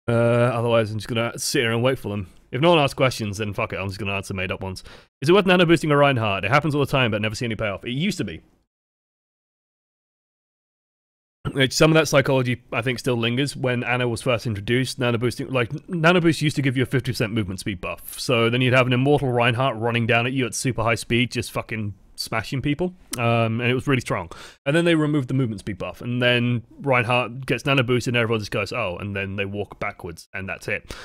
Otherwise, I'm just gonna sit here and wait for them. If no one asks questions, then fuck it, I'm just gonna answer made up ones. Is it worth nano boosting a Reinhardt? It happens all the time, but never see any payoff. It used to be. Some of that psychology, I think, still lingers. When Anna was first introduced, nano boosting, like, nano boost used to give you a 50% movement speed buff. So then you'd have an immortal Reinhardt running down at you at super high speed, just fucking smashing people. And it was really strong. And then they removed the movement speed buff. And then Reinhardt gets nano boosted and everyone just goes, oh, and then they walk backwards, and that's it.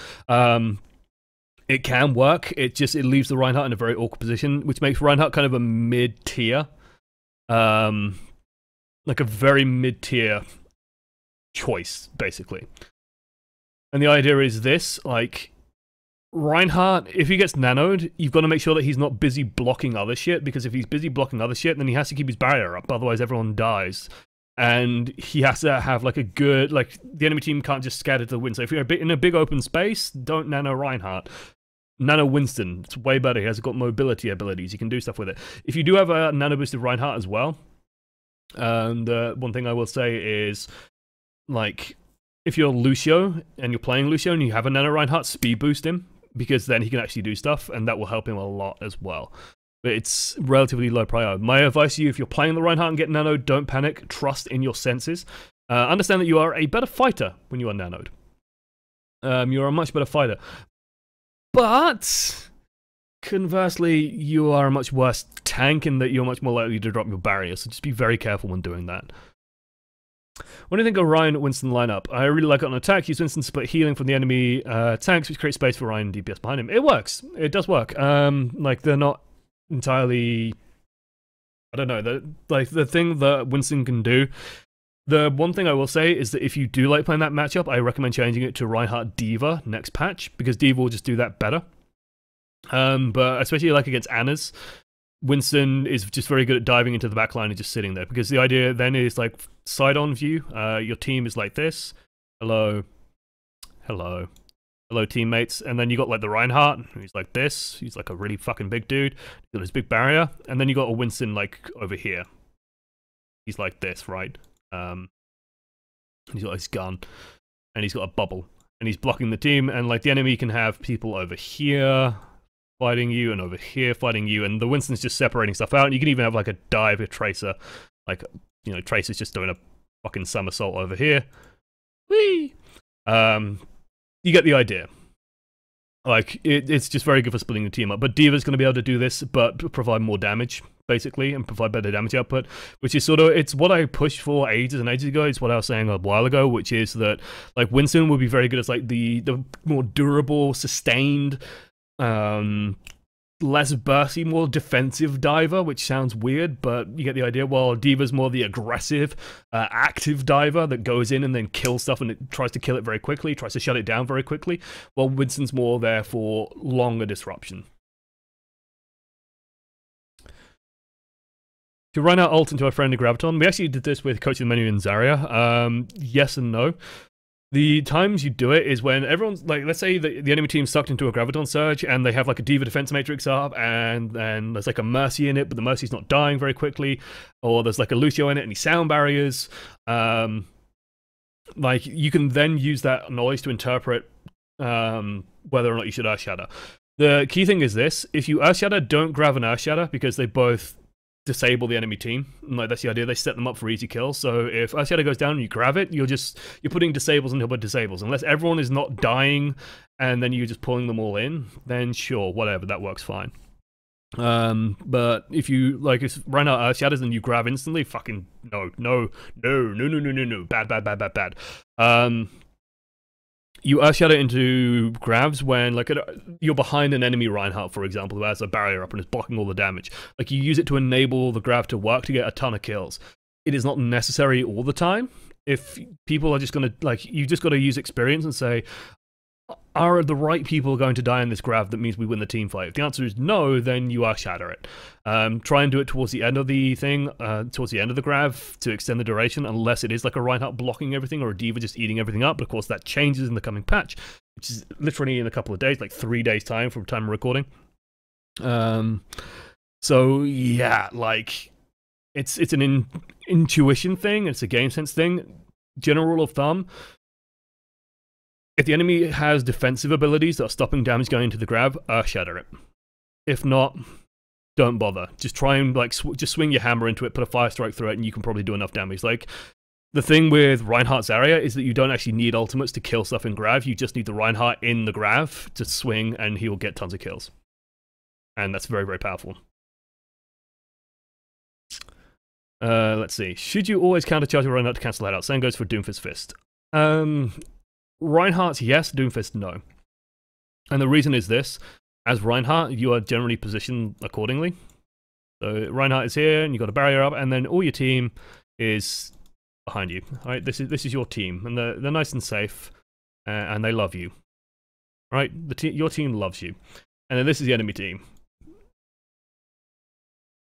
It can work. It leaves the Reinhardt in a very awkward position, which makes Reinhardt kind of a mid-tier. Like a very mid-tier choice, basically. And the idea is this, like, Reinhardt, if he gets nanoed, you've got to make sure that he's not busy blocking other shit, because if he's busy blocking other shit, then he has to keep his barrier up, otherwise everyone dies. And he has to have, like, a good, like, the enemy team can't just scatter to the wind. So if you're in a big open space, don't nano Reinhardt. Nano Winston, it's way better. He has got mobility abilities. You can do stuff with it. If you do have a nano boosted Reinhardt as well, and one thing I will say is, like, if you're Lucio and you're playing Lucio and you have a nano Reinhardt, speed boost him, because then he can actually do stuff, and that will help him a lot as well. But it's relatively low priority. My advice to you, if you're playing the Reinhardt and get nano, don't panic. Trust in your senses. Understand that you are a better fighter when you are nanoed. You're a much better fighter. But conversely, you are a much worse tank in that you're much more likely to drop your barrier, so just be very careful when doing that. What do you think of Ryan Winston lineup? I really like it on attack. Use Winston to split healing from the enemy tanks, which creates space for Ryan and DPS behind him. It works. It does work. Like, they're not entirely... I don't know. The thing that Winston can do... The one thing I will say is that if you do like playing that matchup, I recommend changing it to Reinhardt D.Va next patch, because D.Va will just do that better. But especially like against Anna's, Winston is just very good at diving into the backline and just sitting there, because the idea then is like side-on view. Your team is like this. Hello. Hello. Hello, teammates. And then you got like the Reinhardt, who's like this. He's like a really fucking big dude. He's got his big barrier. And then you got a Winston like over here. He's like this, right? He's got his gun. And he's got a bubble. And he's blocking the team. And like the enemy can have people over here fighting you and over here fighting you, and the Winston's just separating stuff out. And you can even have like a dive, a Tracer, like, you know, Tracer's just doing a fucking somersault over here. Whee! You get the idea. Like, it's just very good for splitting the team up. But D.Va's going to be able to do this, but provide more damage, basically, and provide better damage output, which is sort of, it's what I pushed for ages and ages ago. It's what I was saying a while ago, which is that, like, Winston would be very good as, like, the more durable, sustained, less bursty, more defensive diver, which sounds weird, but you get the idea. While D.Va's more the aggressive, active diver that goes in and then kills stuff, and it tries to kill it very quickly, tries to shut it down very quickly, while Winston's more there for longer disruption. To run out ult into a friendly Graviton, we actually did this with Coach of the Menu and Zarya. Yes and no. The times you do it is when everyone's, like, let's say the enemy team's sucked into a Graviton Surge and they have like a D.Va defense matrix up, and then there's like a Mercy in it, but the Mercy's not dying very quickly, or there's like a Lucio in it and he sound barriers. Like, you can then use that noise to interpret whether or not you should Earthshatter. The key thing is this: if you Earthshatter, don't grab an Earthshatter, because they both disable the enemy team. Like, that's the idea. They set them up for easy kills. So if Earthshatter goes down and you grab it, you're putting disables on top of disables. Unless everyone is not dying and then you're just pulling them all in, then sure, whatever, that works fine. But if you, like, if run out Earthshatters and you grab instantly, fucking no. Bad. You Earthshatter into grabs when, like, you're behind an enemy Reinhardt, for example, who has a barrier up and is blocking all the damage. Like, you use it to enable the grab to work to get a ton of kills. It is not necessary all the time. If people are just going to, like, you just got to use experience and say, are the right people going to die in this grab that means we win the team fight? If the answer is no, then you Earthshatter it. Try and do it towards the end of the thing, towards the end of the grab to extend the duration, unless it is like a Reinhardt blocking everything or a D.Va just eating everything up. But of course, that changes in the coming patch, which is literally in a couple of days, like 3 days time from time of recording. So yeah, like, it's an intuition thing, it's a game sense thing. General rule of thumb: If the enemy has defensive abilities that are stopping damage going into the grab, Earthshatter it. If not, don't bother. Just try and like just swing your hammer into it, put a fire strike through it, and you can probably do enough damage. Like, the thing with Reinhardt Zarya is that you don't actually need ultimates to kill stuff in grav. You just need the Reinhardt in the grav to swing, and he will get tons of kills. And that's very, very powerful. Let's see. Should you always countercharge your Reinhardt to cancel that out? Same goes for Doomfist Fist. Reinhardt, yes. Doomfist, no. And the reason is this. As Reinhardt, you are generally positioned accordingly. So Reinhardt is here, and you've got a barrier up, and then all your team is behind you. All right, this is your team, and they're nice and safe, and they love you. All right, your team loves you, and then this is the enemy team.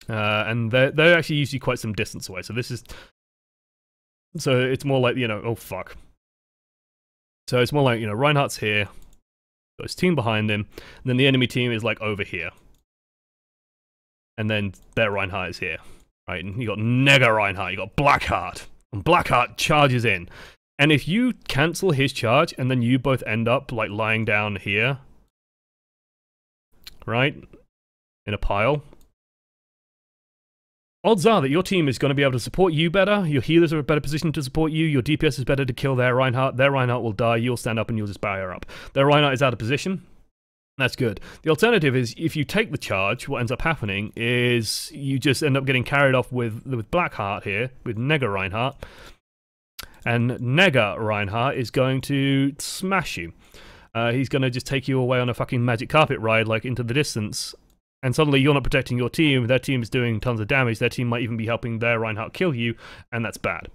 And they're actually usually quite some distance away. So it's more like, oh fuck. So it's more like, Reinhardt's here, got his team behind him, and then the enemy team is like over here. And then their Reinhardt is here. Right, and you got Nega Reinhardt, you got Blackheart, and Blackheart charges in. And if you cancel his charge, and then you both end up like lying down here, right, in a pile, odds are that your team is going to be able to support you better, your healers are in a better position to support you, your DPS is better to kill their Reinhardt will die, you'll stand up and you'll just barrier up. Their Reinhardt is out of position, that's good. The alternative is, if you take the charge, what ends up happening is you just end up getting carried off with Blackheart here, with Nega Reinhardt, and Nega Reinhardt is going to smash you. He's going to just take you away on a fucking magic carpet ride, like, into the distance. And suddenly you're not protecting your team, their team is doing tons of damage, their team might even be helping their Reinhardt kill you, and that's bad.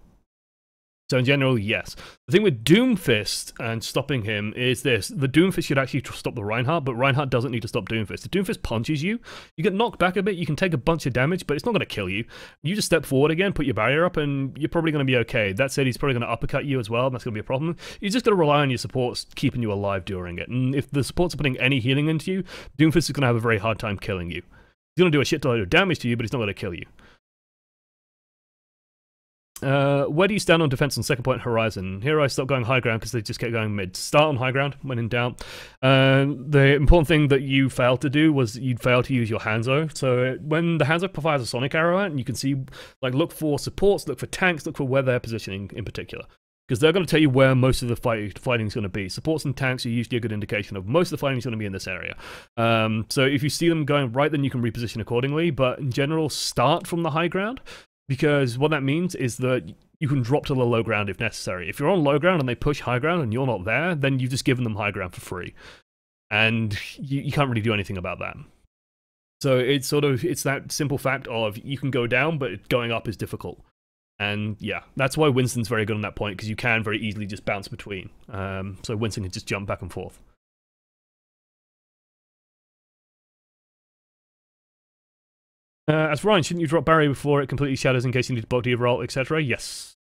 So in general, yes. The thing with Doomfist and stopping him is this. The Doomfist should actually stop the Reinhardt, but Reinhardt doesn't need to stop Doomfist. If Doomfist punches you, you get knocked back a bit, you can take a bunch of damage, but it's not going to kill you. You just step forward again, put your barrier up, and you're probably going to be okay. That said, he's probably going to uppercut you as well, and that's going to be a problem. You just got to rely on your supports keeping you alive during it. And if the supports are putting any healing into you, Doomfist is going to have a very hard time killing you. He's going to do a shit load of damage to you, but he's not going to kill you. Where do you stand on defense on second point horizon? Here I stopped going high ground because they just kept going mid. Start on high ground when in doubt. The important thing that you failed to do was you'd failed to use your Hanzo. So when the Hanzo fires a sonic arrow out, and you can see, like, look for supports, look for tanks, look for where they're positioning in particular. Because they're going to tell you where most of the fighting is going to be. Supports and tanks are usually a good indication of most of the fighting is going to be in this area. So if you see them going right, then you can reposition accordingly. But in general, start from the high ground. Because what that means is that you can drop to the low ground if necessary. If you're on low ground and they push high ground and you're not there, then you've just given them high ground for free. And you can't really do anything about that. So it's that simple fact of you can go down, but going up is difficult. And yeah, that's why Winston's very good on that point, because you can very easily just bounce between. So Winston can just jump back and forth. As Ryan, shouldn't you drop barrier before it completely shatters in case you need to block the overall, etc.? Yes.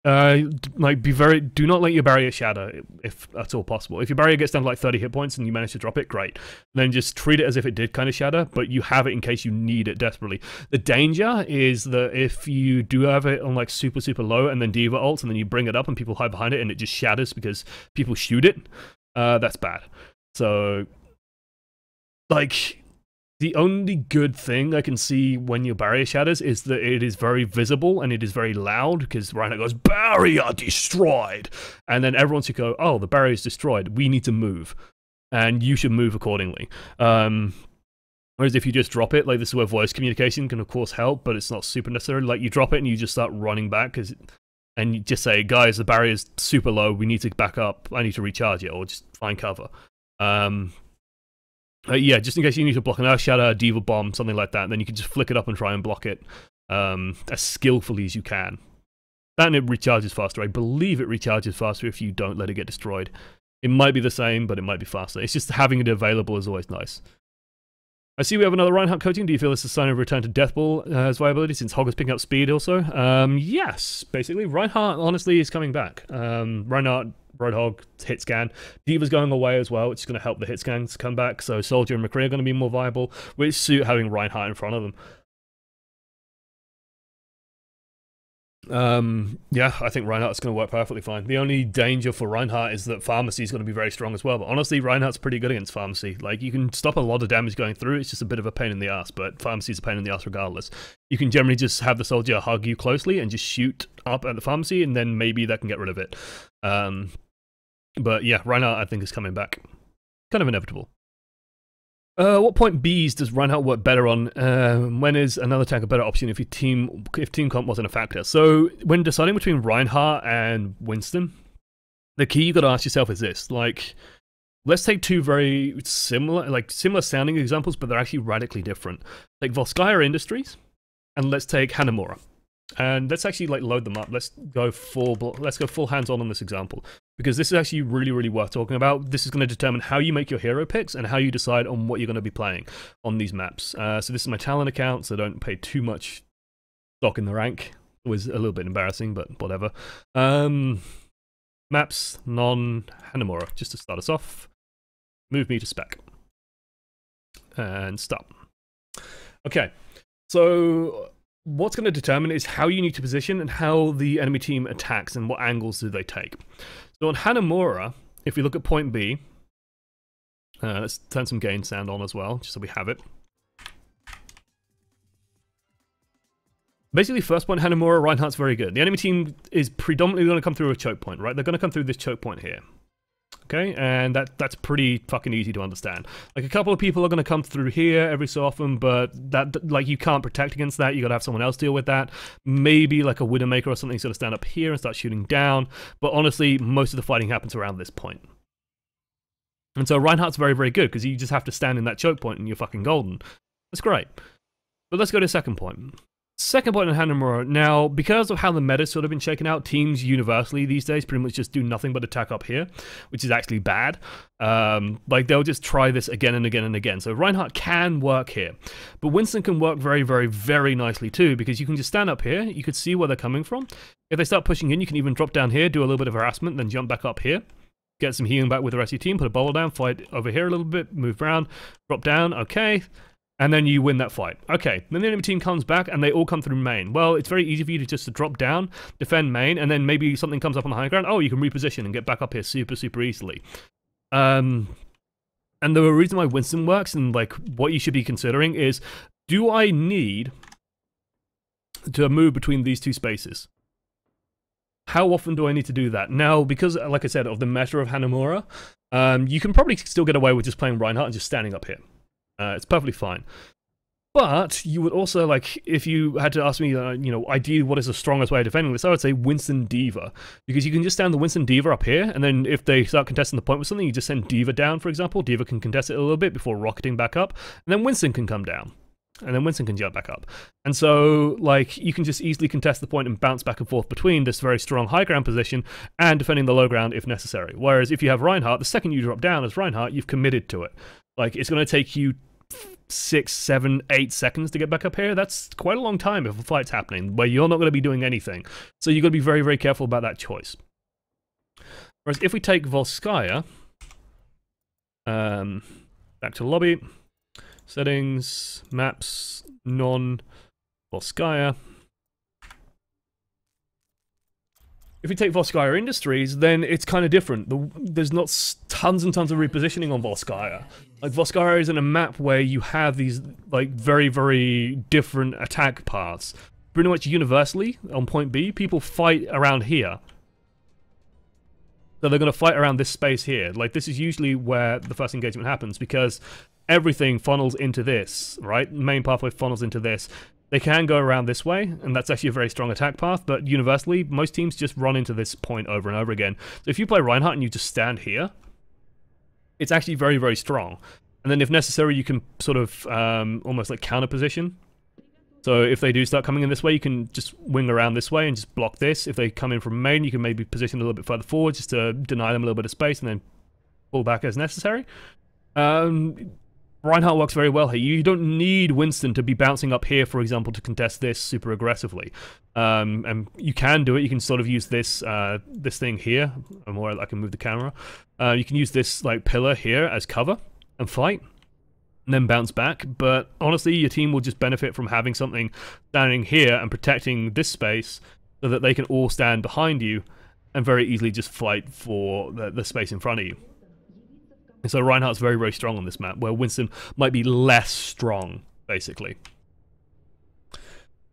Like, do not let your barrier shatter if at all possible. If your barrier gets down to like 30 hit points and you manage to drop it, great. Then just treat it as if it did kind of shatter, but you have it in case you need it desperately. The danger is that if you do have it on like super, super low and then D.Va ults and then you bring it up and people hide behind it and it just shatters because people shoot it, that's bad. So, like, the only good thing I can see when your barrier shatters is that it is very visible and it is very loud, because Reinhardt goes, "Barrier destroyed!" And then everyone should go, "Oh, the barrier is destroyed. We need to move." And you should move accordingly. Whereas if you just drop it, like, this is where voice communication can of course help, but it's not super necessary. Like, you drop it and you just start running back, and you just say, "Guys, the barrier is super low. We need to back up. I need to recharge it," or just find cover. Yeah, just in case you need to block an Earthshatter, a D.Va bomb, something like that, and then you can just flick it up and try and block it as skillfully as you can. And it recharges faster. I believe it recharges faster if you don't let it get destroyed. It might be the same, but it might be faster. It's just having it available is always nice. I see we have another Reinhardt coaching. Do you feel this is a sign of return to Deathball as viability, since Hog is picking up speed also? Yes, basically. Reinhardt, honestly, is coming back. Reinhardt, Roadhog, hit scan. D.Va's going away as well, which is going to help the hit scans come back. So Soldier and McCree are going to be more viable, which suit having Reinhardt in front of them. Yeah, I think Reinhardt's going to work perfectly fine. The only danger for Reinhardt is that Pharmacy is going to be very strong as well. But honestly, Reinhardt's pretty good against Pharmacy. Like, you can stop a lot of damage going through. It's just a bit of a pain in the ass, but Pharmacy's a pain in the ass regardless. You can generally just have the soldier hug you closely and just shoot up at the Pharmacy, and then maybe that can get rid of it. But yeah, Reinhardt I think is coming back. Kind of inevitable. What point Bs does Reinhardt work better on? When is another tank a better option if team comp wasn't a factor? So when deciding between Reinhardt and Winston, the key you got to ask yourself is this: like, let's take two very similar sounding examples, but they're actually radically different. Like Volskaya Industries, and let's take Hanamura. And let's actually like load them up. Let's go full hands-on on this example, because this is actually really, really worth talking about. This is going to determine how you make your hero picks and how you decide on what you're going to be playing on these maps. So this is my talent account, so don't pay too much stock in the rank. It was a little bit embarrassing, but whatever. Maps, non-Hanamura, just to start us off. Move me to spec. And stop. Okay, so what's going to determine is how you need to position and how the enemy team attacks and what angles do they take. So on Hanamura, if we look at point B, let's turn some gain sound on as well, just so we have it. Basically, first point Hanamura, Reinhardt's very good. The enemy team is predominantly going to come through a choke point, right? They're going to come through this choke point here. Okay, and that's pretty fucking easy to understand. Like, a couple of people are going to come through here every so often, but that, like, you can't protect against that. You got to have someone else deal with that. Maybe like a Widowmaker or something sort of stand up here and start shooting down. But honestly, most of the fighting happens around this point. And so Reinhardt's very, very good because you just have to stand in that choke point and you're fucking golden. That's great. But let's go to the second point. Second point on Hanamura. Now, because of how the meta's sort of been shaken out, teams universally these days pretty much just do nothing but attack up here, which is actually bad. Like, they'll just try this again and again and again. So Reinhardt can work here. But Winston can work very, very, very nicely too, because you can just stand up here, you can see where they're coming from. If they start pushing in, you can even drop down here, do a little bit of harassment, then jump back up here. Get some healing back with the rest of your team, put a bubble down, fight over here a little bit, move around, drop down, okay. And then you win that fight. Okay, then the enemy team comes back and they all come through main. Well, it's very easy for you to just drop down, defend main, and then maybe something comes up on the high ground. Oh, you can reposition and get back up here super, super easily. And the reason why Winston works and like what you should be considering is, do I need to move between these two spaces? How often do I need to do that? Now, because, like I said, of the meta of Hanamura, you can probably still get away with just playing Reinhardt and just standing up here. It's perfectly fine. But you would also, like, if you had to ask me, you know, ideally what is the strongest way of defending this, I would say Winston D.Va. Because you can just stand the Winston D.Va up here, and then if they start contesting the point with something, you just send D.Va down, for example. D.Va can contest it a little bit before rocketing back up, and then Winston can come down. And then Winston can jump back up. And so, like, you can just easily contest the point and bounce back and forth between this very strong high ground position and defending the low ground if necessary. Whereas if you have Reinhardt, the second you drop down as Reinhardt, you've committed to it. Like, it's going to take you 6, 7, 8 seconds to get back up here. That's quite a long time if a fight's happening where you're not going to be doing anything. So you've got to be very, very careful about that choice. Whereas if we take Volskaya, back to lobby, settings, maps, non-Volskaya. If we take Volskaya Industries, then it's kind of different. There's not tons and tons of repositioning on Volskaya. Like, Volskaya is in a map where you have these, like, very, very different attack paths. Pretty much universally, on point B, people fight around here. So they're going to fight around this space here. Like, this is usually where the first engagement happens, because everything funnels into this, right? Main pathway funnels into this. They can go around this way, and that's actually a very strong attack path, but universally, most teams just run into this point over and over again. So if you play Reinhardt and you just stand here, it's actually very, very strong. And then if necessary, you can sort of almost like counter position. So if they do start coming in this way, you can just wing around this way and just block this. If they come in from main, you can maybe position a little bit further forward just to deny them a little bit of space and then pull back as necessary. Reinhardt works very well here. You don't need Winston to be bouncing up here, for example, to contest this super aggressively. And you can do it. You can sort of use this this thing here. Or I can move the camera. You can use this like pillar here as cover and fight, and then bounce back. But honestly, your team will just benefit from having something standing here and protecting this space so that they can all stand behind you and very easily just fight for the space in front of you. And so Reinhardt's very, very strong on this map, where Winston might be less strong, basically.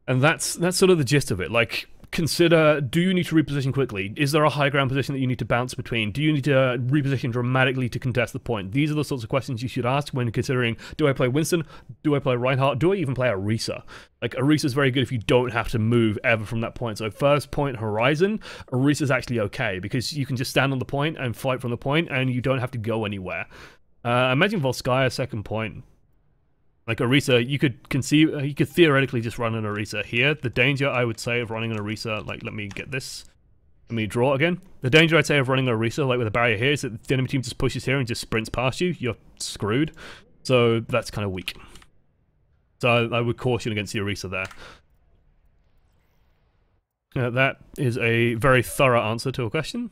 And that's sort of the gist of it. Like, consider, do you need to reposition quickly? Is there a high ground position that you need to bounce between? Do you need to reposition dramatically to contest the point? These are the sorts of questions you should ask when considering, do I play Winston? Do I play Reinhardt? Do I even play Orisa? Like, Orisa's very good if you don't have to move ever from that point. So first point horizon, Orisa's actually okay, because you can just stand on the point and fight from the point, and you don't have to go anywhere. Imagine Volskaya second point. Like Orisa, you could theoretically just run an Orisa here. The danger, I would say, of running an Orisa, like, let me get this. Let me draw again. The danger, I'd say, of running an Orisa, like with a barrier here, is that the enemy team just pushes here and just sprints past you. You're screwed. So that's kind of weak. So I would caution against the Orisa there. That is a very thorough answer to a question.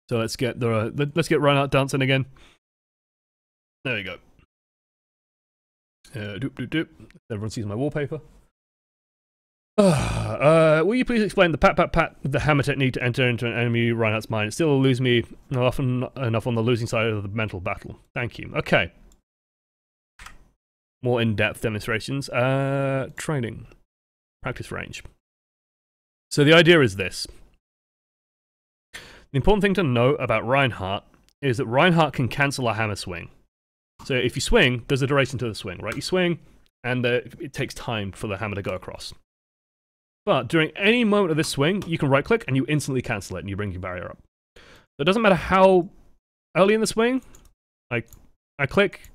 So let's get Reinhardt dancing again. There we go. Doop doop doop. Everyone sees my wallpaper. Will you please explain the pat pat pat with the hammer technique to enter into an enemy Reinhardt's mind? It still eludes me often enough on the losing side of the mental battle. Thank you. Okay. More in-depth demonstrations. Training. Practice range. So the idea is this. The important thing to note about Reinhardt is that Reinhardt can cancel a hammer swing. So if you swing, there's a duration to the swing, right? You swing, and it takes time for the hammer to go across. But during any moment of this swing, you can right-click, and you instantly cancel it, and you bring your barrier up. So it doesn't matter how early in the swing, like, I click,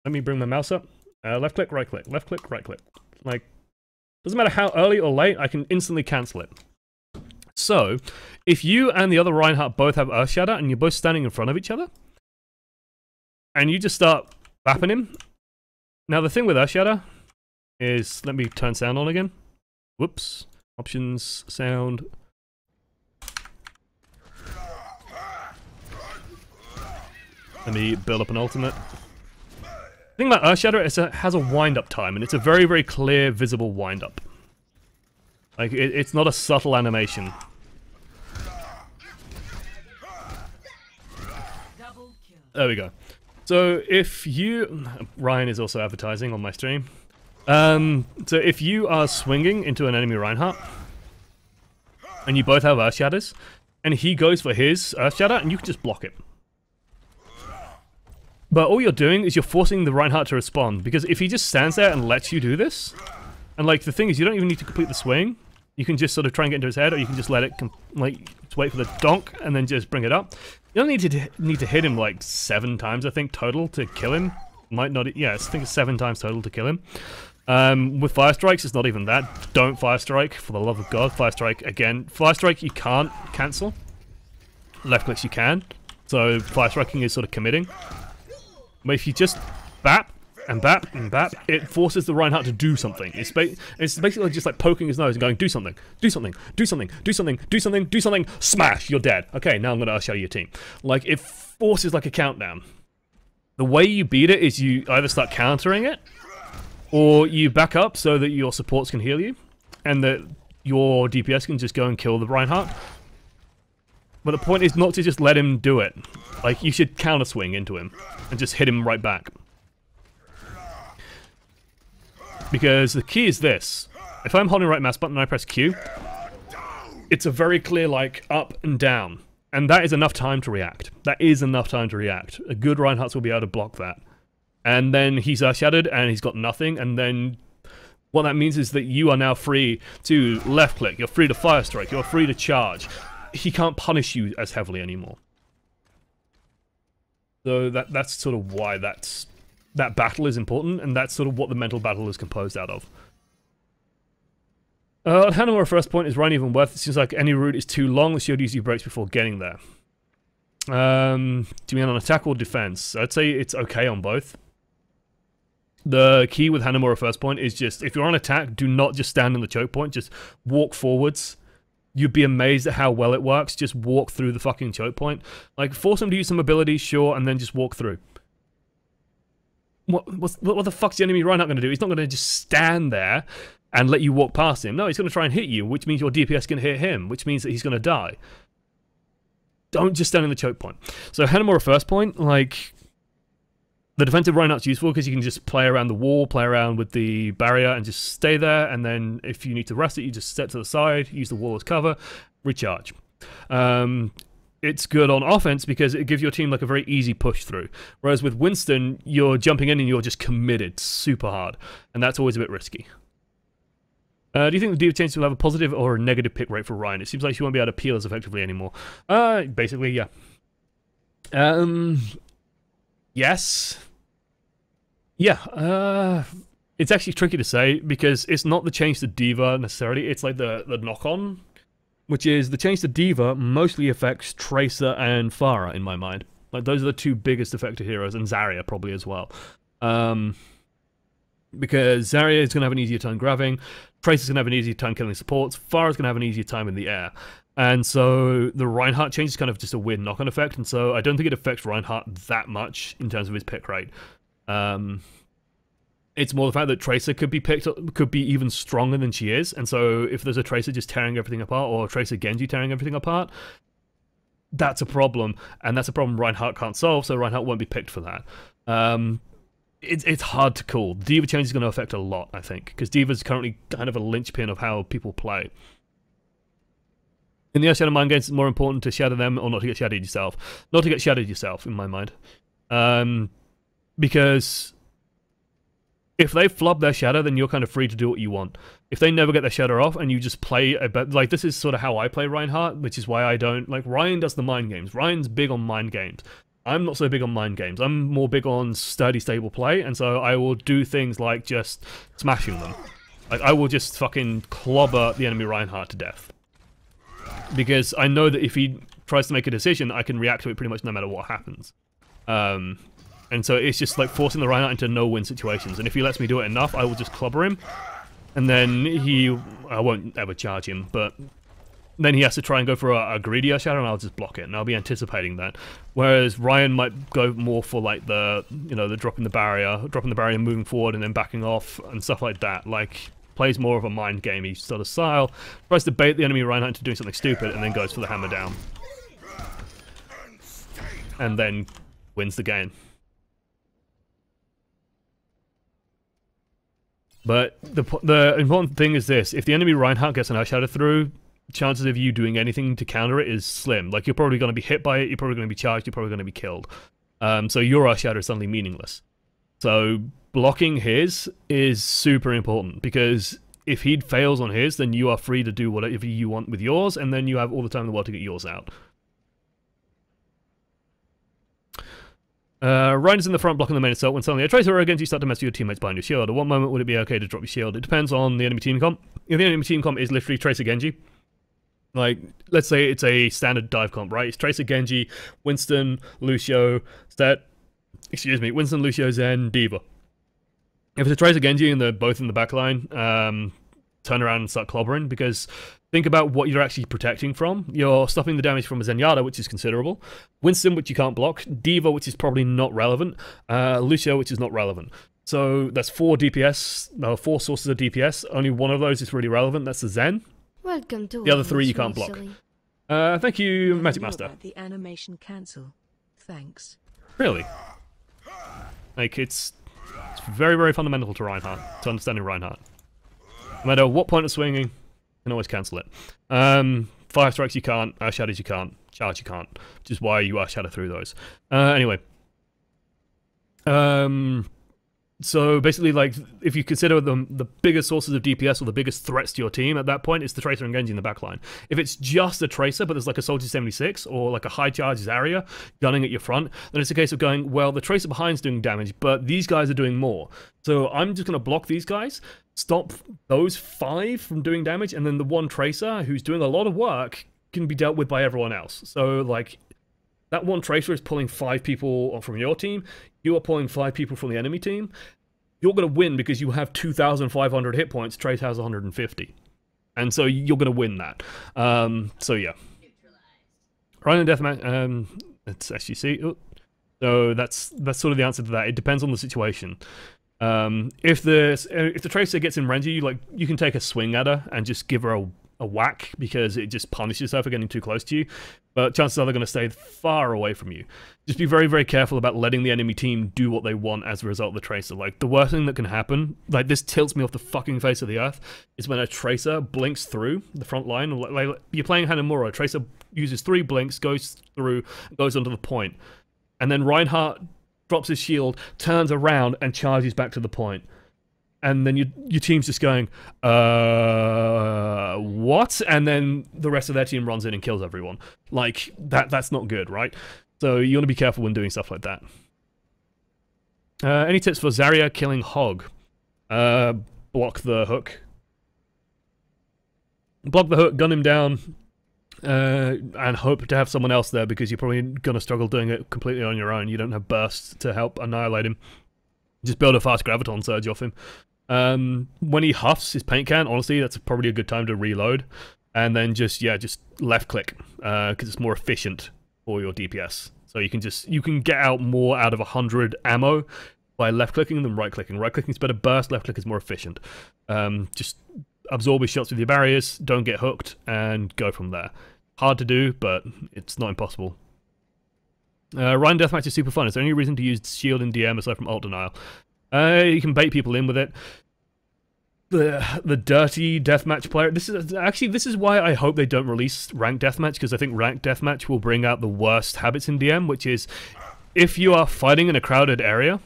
let me bring my mouse up, left-click, right-click, left-click, right-click. Like, doesn't matter how early or late, I can instantly cancel it. So, if you and the other Reinhardt both have Earthshatter, and you're both standing in front of each other, and you just start bapping him. Now the thing with Earthshatter is, let me turn sound on again. Whoops. Options, sound. Let me build up an ultimate. The thing about Earthshatter is it has a wind-up time, and it's a very, very clear, visible wind-up. Like, it's not a subtle animation. There we go. So if you... Ryan is also advertising on my stream. So if you are swinging into an enemy Reinhardt, and you both have Earthshatters, and he goes for his Earthshatter, and you can just block it. But all you're doing is you're forcing the Reinhardt to respond, because if he just stands there and lets you do this, and like the thing is you don't even need to complete the swing, you can just sort of try and get into his head, or you can just let it, like, just wait for the donk, and then just bring it up. You don't need to hit him like 7 times, I think, total to kill him. Might not, yeah, I think it's 7 times total to kill him. With Fire Strikes, it's not even that. Don't Fire Strike, for the love of God. Fire Strike, again. Fire Strike you can't cancel. Left clicks you can. So Fire Striking is sort of committing. But if you just bap, and bap, and bap, it forces the Reinhardt to do something. It's basically just like poking his nose and going, do something, do something, do something, do something, do something, do something, smash, you're dead. Okay, now I'm going to show you your team. Like, it forces like a countdown. The way you beat it is you either start countering it, or you back up so that your supports can heal you, and that your DPS can just go and kill the Reinhardt. But the point is not to just let him do it. Like, you should counter swing into him, and just hit him right back. Because the key is this. If I'm holding right mouse button and I press Q, it's a very clear, like, up and down. And that is enough time to react. That is enough time to react. A good Reinhardt will be able to block that. And then he's Earthshattered and he's got nothing, and then what that means is that you are now free to left click, you're free to Fire Strike, you're free to charge. He can't punish you as heavily anymore. So that's sort of why that battle is important, and that's sort of what the mental battle is composed out of. Hanamura first point, is Ryan even worth it? Seems like any route is too long, the shield usually breaks before getting there. Do you mean on attack or defense? I'd say it's okay on both. The key with Hanamura first point is just, if you're on attack, do not just stand in the choke point, just walk forwards. You'd be amazed at how well it works. Just walk through the fucking choke point. Like, force him to use some abilities, sure, and then just walk through. what the fuck's the enemy Reinhardt going to do? He's not going to just stand there and let you walk past him. No, he's going to try and hit you, which means your DPS can hit him, which means that he's going to die. Don't just stand in the choke point. So Hanamura first point, like, the defensive Reinhardt's useful because you can just play around the wall, play around with the barrier and just stay there, and then if you need to rest it, you just step to the side, use the wall as cover, recharge. It's good on offense because it gives your team like a very easy push through. Whereas with Winston, you're jumping in and you're just committed super hard, and that's always a bit risky. Do you think the D.Va changes will have a positive or a negative pick rate for Ryan? It seems like she won't be able to peel as effectively anymore. Basically, yeah. Yes. Yeah. It's actually tricky to say because it's not the change to D.Va necessarily. It's like the knock-on, which is the change to D.Va mostly affects Tracer and Pharah in my mind. Like those are the two biggest affected heroes, and Zarya probably as well. Because Zarya is going to have an easier time grabbing, Tracer's going to have an easier time killing supports, Pharah's going to have an easier time in the air. And so the Reinhardt change is kind of just a weird knock-on effect, and so I don't think it affects Reinhardt that much in terms of his pick rate. It's more the fact that Tracer could be even stronger than she is, and so if there's a Tracer just tearing everything apart, or a Tracer Genji tearing everything apart, that's a problem, and that's a problem Reinhardt can't solve, so Reinhardt won't be picked for that. It's hard to call. The D.Va change is going to affect a lot, I think, because D.Va's currently kind of a linchpin of how people play. In the Earthshatter mind games, it's more important to shatter them or not to get shattered yourself. Not to get shattered yourself, in my mind. Because if they flub their shatter, then you're kind of free to do what you want. If they never get their shatter off and you just play like, this is sort of how I play Reinhardt, which is why I don't like Ryan does the mind games. Ryan's big on mind games. I'm not so big on mind games. I'm more big on sturdy, stable play, and so I will do things like just smashing them. Like I will just fucking clobber the enemy Reinhardt to death. Because I know that if he tries to make a decision, I can react to it pretty much no matter what happens. And so it's just like forcing the Reinhardt into no-win situations. And if he lets me do it enough, I will just clobber him. And then I won't ever charge him, but then he has to try and go for a greedy Earthshatter, and I'll just block it, and I'll be anticipating that. Whereas Ryan might go more for like the dropping the barrier, moving forward, and then backing off, and stuff like that. Like, plays more of a mind gamey sort of style, tries to bait the enemy Reinhardt into doing something stupid, and then goes for the hammer down. And then wins the game. But the important thing is this: if the enemy Reinhardt gets an Earthshatter through, chances of you doing anything to counter it is slim. Like, you're probably going to be hit by it, you're probably going to be charged, you're probably going to be killed. So your Earthshatter is suddenly meaningless. So blocking his is super important, because if he fails on his, then you are free to do whatever you want with yours, and then you have all the time in the world to get yours out. Ryan is in the front blocking the main assault. When suddenly a Tracer against you start to mess with your teammates behind your shield. At what moment would it be okay to drop your shield? It depends on the enemy team comp. If the enemy team comp is literally Tracer Genji, like, let's say it's a standard dive comp, right? It's Tracer Genji, Winston, Lucio, Winston, Lucio, Zen, D.Va. If it's a Tracer Genji and they're both in the backline, turn around and start clobbering, because think about what you're actually protecting from. You're stopping the damage from a Zenyatta, which is considerable. Winston, which you can't block. D.Va, which is probably not relevant. Lucio, which is not relevant. So that's 4 sources of DPS. Only one of those is really relevant. That's the Zen. Welcome to the other 3 you can't block. Thank you, Magic Master. The animation cancel. Thanks. Really? Like, it's very, very fundamental to Reinhardt, to understanding Reinhardt. No matter what point of swinging, you can always cancel it. Fire strikes you can't, Earthshatters you can't, charge you can't, which is why you Earthshatter through those. Anyway. So basically, like, if you consider the biggest sources of DPS or the biggest threats to your team at that point, it's the Tracer and Genji in the backline. If it's just a Tracer, but there's like a Soldier 76 or like a high charge Zarya gunning at your front, then it's a case of going, well, the Tracer behind's doing damage, but these guys are doing more. So I'm just going to block these guys, stop those 5 from doing damage, and then the one Tracer who's doing a lot of work can be dealt with by everyone else. So, like, that one Tracer is pulling 5 people from your team. You are pulling 5 people from the enemy team. You're going to win because you have 2,500 hit points. Trace has 150. And so you're going to win that. So yeah. Ryan and Deathmatch. It's SGC. So that's sort of the answer to that. It depends on the situation. If the tracer gets in range of you, like, you can take a swing at her and just give her a whack, because it just punishes her for getting too close to you. But chances are they're going to stay far away from you. Just be very, very careful about letting the enemy team do what they want as a result of the tracer. Like, the worst thing that can happen, like, this tilts me off the fucking face of the earth, is when a tracer blinks through the front line. Like, you're playing Hanamura, a tracer uses 3 blinks, goes through, goes onto the point. And then Reinhardt drops his shield, turns around, and charges back to the point. And then your team's just going, what? And then the rest of their team runs in and kills everyone. Like, that's not good, right? So you want to be careful when doing stuff like that. Any tips for Zarya killing Hog? Block the hook. Block the hook, gun him down, and hope to have someone else there, because you're probably going to struggle doing it completely on your own. You don't have bursts to help annihilate him. Just build a fast graviton surge off him. When he huffs his paint can, honestly, that's probably a good time to reload. And then just left click, because it's more efficient for your DPS. So you can get out more out of 100 ammo by left clicking than right clicking. Right clicking is better burst, left click is more efficient. Just absorb his shots with your barriers, don't get hooked, and go from there. Hard to do, but it's not impossible. Ryan Deathmatch is super fun. Is there any reason to use shield in DM aside from ult denial? You can bait people in with it. The dirty deathmatch player. This is why I hope they don't release ranked deathmatch, because I think ranked deathmatch will bring out the worst habits in DM, which is, if you are fighting in a crowded area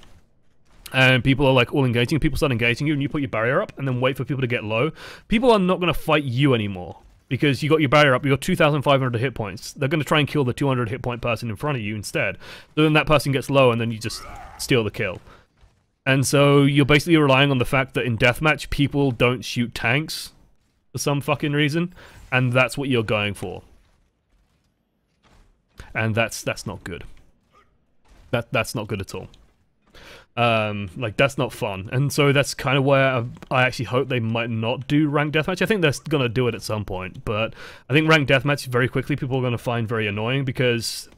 and people are like all engaging, people start engaging you, and you put your barrier up and then wait for people to get low, people are not going to fight you anymore. Because you got your barrier up, you got 2,500 hit points. They're going to try and kill the 200 hit point person in front of you instead. So then that person gets low, and then you just steal the kill. And so you're basically relying on the fact that in deathmatch, people don't shoot tanks for some fucking reason, and that's what you're going for. And that's not good. That's not good at all. Like, that's not fun. And so that's kind of where I actually hope they might not do ranked deathmatch. I think they're gonna do it at some point, but I think ranked deathmatch very quickly people are gonna find very annoying, because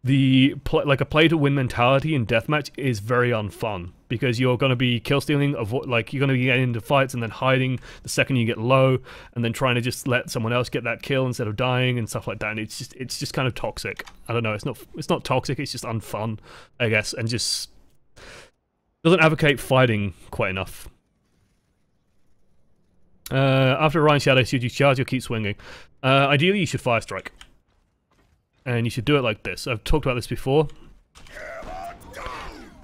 a play to win mentality in deathmatch is very unfun, because you're going to be kill stealing, you're going to be getting into fights and then hiding the second you get low, and then trying to just let someone else get that kill instead of dying and stuff like that. And it's just kind of toxic. I don't know. It's not toxic. It's just unfun, I guess, and just doesn't advocate fighting quite enough. After Ryan Shadow, should you charge or keep swinging? Ideally, you should fire strike. And you should do it like this. I've talked about this before.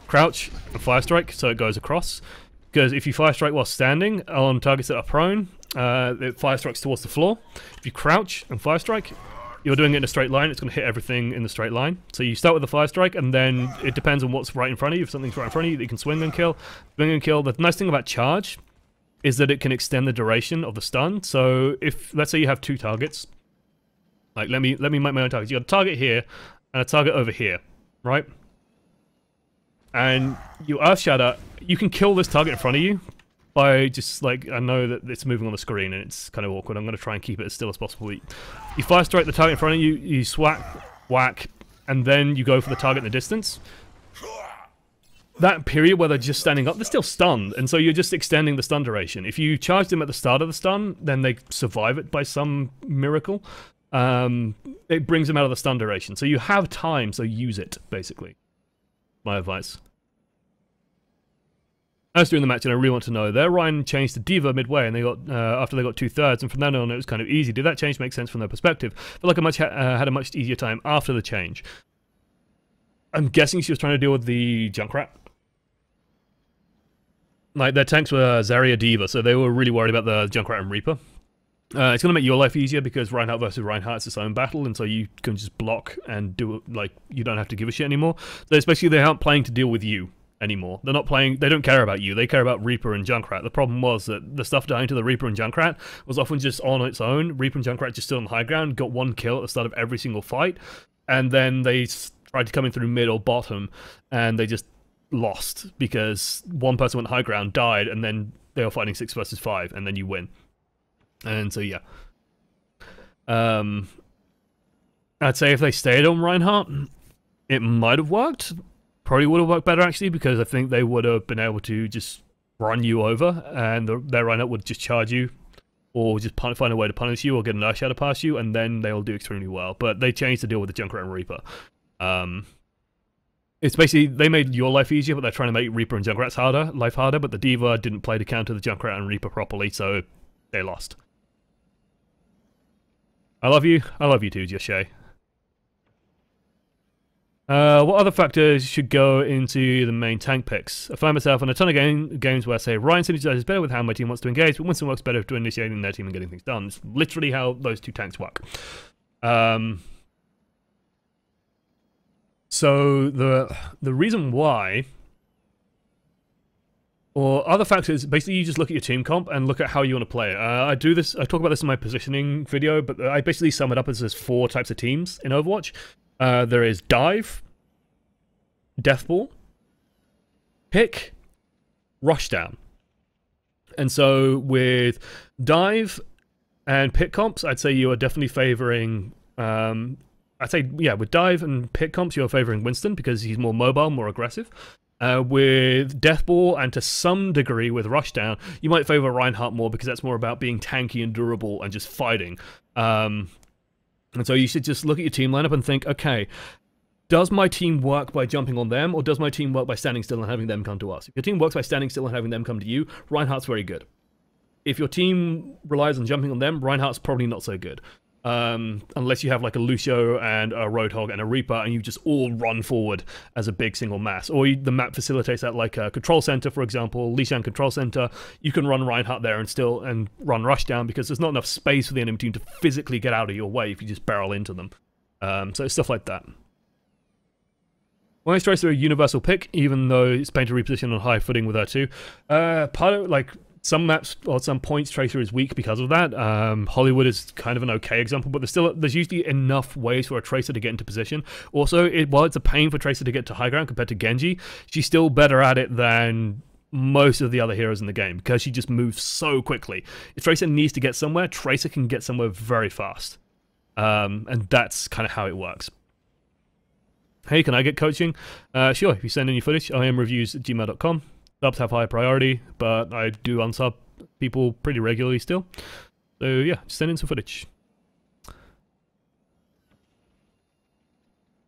Crouch and fire strike, so it goes across. Because if you fire strike while standing on targets that are prone, it fire strikes towards the floor. If you crouch and fire strike, you're doing it in a straight line. It's going to hit everything in the straight line. So you start with the fire strike, and then it depends on what's right in front of you. If something's right in front of you, you can swing and kill. Swing and kill. The nice thing about charge is that it can extend the duration of the stun. So if, let's say you have 2 targets. Like, let me make my own targets. You got a target here and a target over here, right? And you Earthshatter, you can kill this target in front of you by just, like, I know that it's moving on the screen and it's kind of awkward. I'm going to try and keep it as still as possible. You fire strike the target in front of you, you swat, whack, and then you go for the target in the distance. That period where they're just standing up, they're still stunned, and so you're just extending the stun duration. If you charge them at the start of the stun, then they survive it by some miracle. It brings them out of the stun duration. So you have time, so use it, basically. My advice. I was doing the match and I really want to know. Their Ryan changed to D.Va midway, and they got after they got 2/3, and from then on it was kind of easy. Did that change make sense from their perspective? I feel like I had a much easier time after the change. I'm guessing she was trying to deal with the Junkrat. Like, their tanks were Zarya, D.Va, so they were really worried about the Junkrat and Reaper. It's going to make your life easier because Reinhardt versus Reinhardt is its own battle, and so you can just block and do it, like, you don't have to give a shit anymore. So especially they aren't playing to deal with you anymore. They're not playing, they don't care about you, they care about Reaper and Junkrat. The problem was that the stuff dying to the Reaper and Junkrat was often just on its own. Reaper and Junkrat just stood on the high ground, got 1 kill at the start of every single fight, and then they tried to come in through mid or bottom, and they just lost because one person went high ground, died, and then they were fighting 6 versus 5, and then you win. And so, yeah. I'd say if they stayed on Reinhardt, it might have worked. Probably would have worked better, actually, because I think they would have been able to just run you over, and their Reinhardt would just charge you, or just find a way to punish you, or get an Earthshatter past you, and then they'll do extremely well. But they changed the deal with the Junkrat and Reaper. It's basically, they made your life easier, but they're trying to make Reaper and Junkrat's life harder, but the D.Va didn't play to counter the Junkrat and Reaper properly, so they lost. I love you too, Joshay. What other factors should go into the main tank picks? I find myself in a ton of games where I say Ryan synergizes better with how my team wants to engage, but Winston works better to initiating their team and getting things done. It's literally how those two tanks work. So the reason why, or other factors, basically you just look at your team comp and look at how you want to play it. I talk about this in my positioning video, but I basically sum it up as there's 4 types of teams in Overwatch. There is Dive, Deathball, Pick, Rushdown. And so with Dive and Pick comps, I'd say you are definitely favoring... with Dive and Pick comps, you're favoring Winston because he's more mobile, more aggressive. With Deathball and to some degree with Rushdown, you might favor Reinhardt more because that's more about being tanky and durable and just fighting. And so you should just look at your team lineup and think, okay, does my team work by jumping on them, or does my team work by standing still and having them come to us? If your team works by standing still and having them come to you, Reinhardt's very good. If your team relies on jumping on them, Reinhardt's probably not so good. Unless you have like a Lucio and a Roadhog and a Reaper and you just all run forward as a big single mass. Or the map facilitates that, like a control center, for example, Lishan control center. You can run Reinhardt there and run Rushdown because there's not enough space for the enemy team to physically get out of your way if you just barrel into them. So it's stuff like that. When I stress through a universal pick, even though it's painted reposition on high footing with her too. Part of like some maps or some points Tracer is weak because of that. Hollywood is kind of an okay example, but there's usually enough ways for a Tracer to get into position. Also, while it's a pain for Tracer to get to high ground compared to Genji, she's still better at it than most of the other heroes in the game because she just moves so quickly. If Tracer needs to get somewhere, Tracer can get somewhere very fast. And that's kind of how it works. Hey, can I get coaching? Sure, if you send in your footage, imreviews@gmail.com. Subs have high priority, but I do unsub people pretty regularly still. So yeah, send in some footage.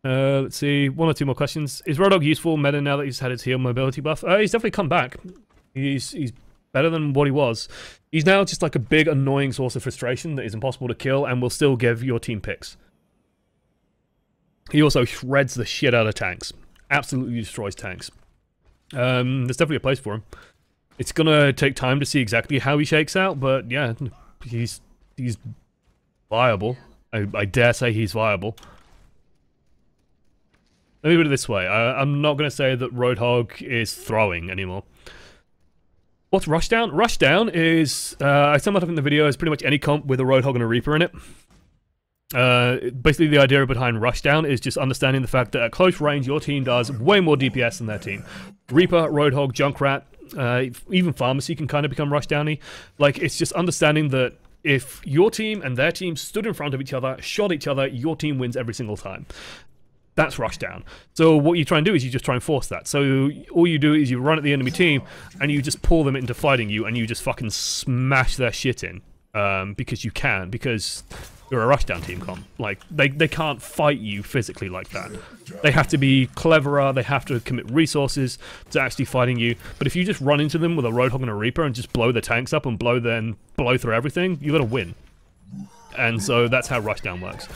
Let's see, 1 or 2 more questions. Is Roadhog useful meta now that he's had his heal mobility buff? He's definitely come back. He's better than what he was. He's now just like a big annoying source of frustration that is impossible to kill and will still give your team picks. He also shreds the shit out of tanks. Absolutely destroys tanks. There's definitely a place for him. It's gonna take time to see exactly how he shakes out, but yeah, he's viable. I dare say he's viable. Let me put it this way. I'm not gonna say that Roadhog is throwing anymore. What's Rushdown? Rushdown is, I summed it up in the video, is pretty much any comp with a Roadhog and a Reaper in it. Basically the idea behind Rushdown is just understanding the fact that at close range your team does way more DPS than their team. Reaper, Roadhog, Junkrat, even Pharmacy can kind of become Rushdowny. Like, it's just understanding that if your team and their team stood in front of each other, shot each other, your team wins every single time. That's Rushdown. So what you try and do is you just try and force that. So all you do is you run at the enemy team and you just pull them into fighting you and you just fucking smash their shit in. Because you can, because you're a Rushdown team comp. Like, they can't fight you physically like that. They have to be cleverer, they have to commit resources to actually fighting you. But if you just run into them with a Roadhog and a Reaper and just blow the tanks up and blow through everything, you're gonna win. And so that's how Rushdown works.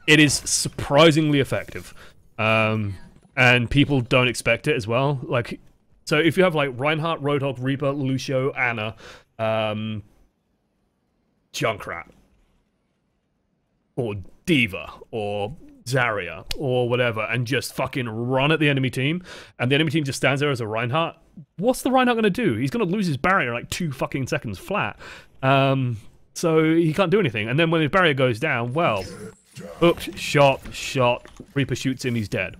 It is surprisingly effective. And people don't expect it as well. Like, so if you have like Reinhardt, Roadhog, Reaper, Lucio, Ana, Junkrat, or D.Va, or Zarya, or whatever, and just fucking run at the enemy team, and the enemy team just stands there as a Reinhardt, what's the Reinhardt gonna do? He's gonna lose his barrier like 2 fucking seconds flat. So he can't do anything, and then when his barrier goes down, well, hooked, shot, Reaper shoots him, he's dead.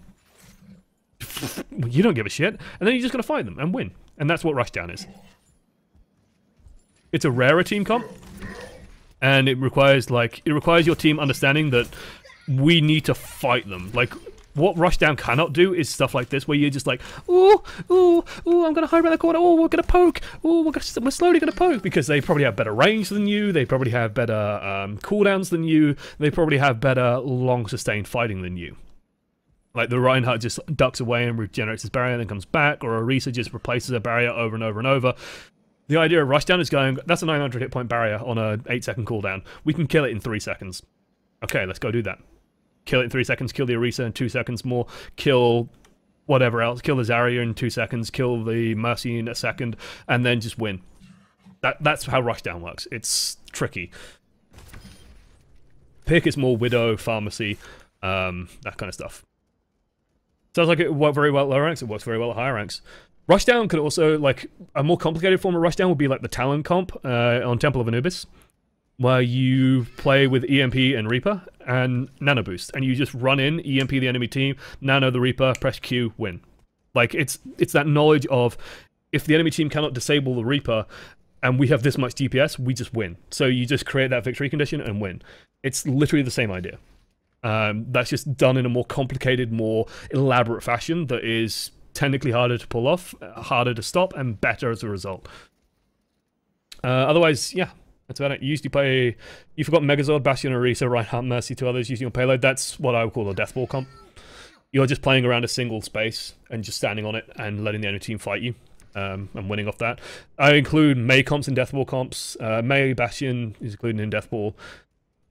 You don't give a shit, and then you're just gonna fight them and win, and that's what Rushdown is. It's a rarer team comp. And it requires your team understanding that we need to fight them. Like, What Rushdown cannot do is stuff like this, where you're just like, ooh, ooh, ooh, I'm going to hide around the corner, oh, we're going to poke, oh, we're slowly going to poke, because they probably have better range than you, they probably have better cooldowns than you, they probably have better long sustained fighting than you. Like the Reinhardt just ducks away and regenerates his barrier and then comes back, or Orisa just replaces a barrier over and over and over. The idea of Rushdown is going, that's a 900 hit point barrier on a 8-second cooldown. We can kill it in 3 seconds. Okay, let's go do that. Kill it in 3 seconds, kill the Orisa in 2 seconds more, kill whatever else, kill the Zarya in 2 seconds, kill the Mercy in a second, and then just win. That's how Rushdown works. It's tricky. Pick is more Widow, Pharmacy, that kind of stuff. Sounds like it worked very well at lower ranks, it works very well at higher ranks. Rushdown could also, like, a more complicated form of Rushdown would be like the Talon comp on Temple of Anubis, where you play with EMP and Reaper and Nano Boost, and you just run in, EMP the enemy team, Nano the Reaper, press Q, win. Like, it's that knowledge of, if the enemy team cannot disable the Reaper, and we have this much DPS, we just win. So you just create that victory condition and win. It's literally the same idea. That's just done in a more complicated, more elaborate fashion that is technically harder to pull off, harder to stop, and better as a result. Otherwise, yeah. That's about it. You usually play... You forgot Megazord, Bastion, Orisa, Reinhardt, Mercy, 2 others using your payload. That's what I would call a Deathball comp. You're just playing around a single space and just standing on it and letting the enemy team fight you. And winning off that. I include Mei comps and Deathball comps. Mei, Bastion is included in Deathball.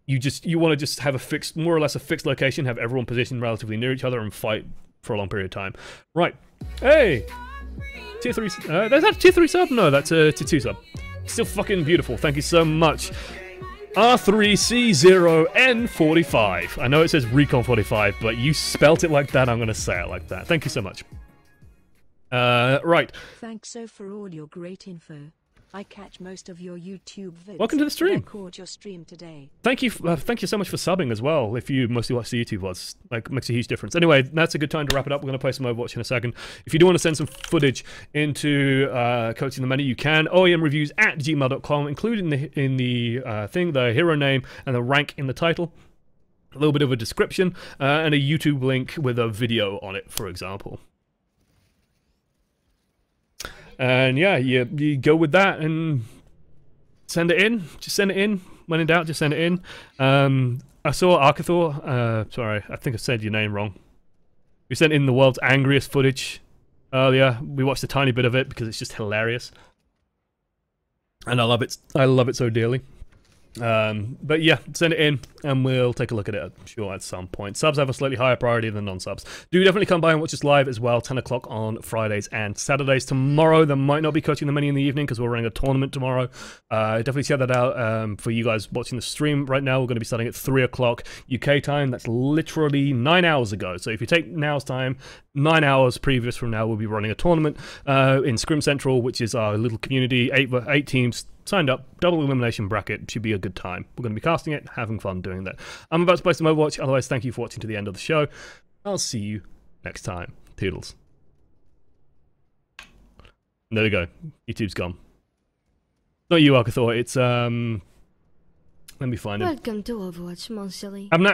You want to just have a fixed, more or less a fixed location, have everyone positioned relatively near each other and fight for a long period of time. Right. Hey! Tier 3... is that a Tier 3 sub? No, that's a Tier 2 sub. Still fucking beautiful. Thank you so much. R3C0N45. I know it says Recon 45, but you spelt it like that, I'm going to say it like that. Thank you so much. Right. Thanks so for all your great info. I catch most of your YouTube vids. Welcome to the stream. I caught your stream today. Thank you so much for subbing as well. If you mostly watch the YouTube VODs, like, makes a huge difference. Anyway, that's a good time to wrap it up. We're going to play some Overwatch in a second. If you do want to send some footage into Coaching the Many, you can. OEMreviews@gmail.com, including in the thing, the hero name and the rank in the title. A little bit of a description and a YouTube link with a video on it, for example. And yeah, you go with that and send it in. Just send it in. When in doubt, just send it in. I saw Arcathor. Sorry, I think I said your name wrong. We sent in the world's angriest footage earlier. We watched a tiny bit of it because it's just hilarious. And I love it. I love it so dearly. But yeah, send it in and we'll take a look at it, I'm sure, at some point. Subs have a slightly higher priority than non-subs. Do definitely come by and watch us live as well, 10 o'clock on Fridays and Saturdays. Tomorrow, there might not be Coaching the Many in the evening because we're running a tournament tomorrow. Definitely check that out for you guys watching the stream right now. We're going to be starting at 3 o'clock UK time. That's literally 9 hours ago. So if you take now's time, 9 hours previous from now, we'll be running a tournament in Scrim Central, which is our little community, 8 teams signed up, double elimination bracket. Should be a good time. We're going to be casting it, having fun doing that. I'm about to play some Overwatch. Otherwise, thank you for watching to the end of the show. I'll see you next time. Toodles. There we go. YouTube's gone. Not you, Arcathor. It's let me find it. Welcome to Overwatch, Mon Silly. I'm not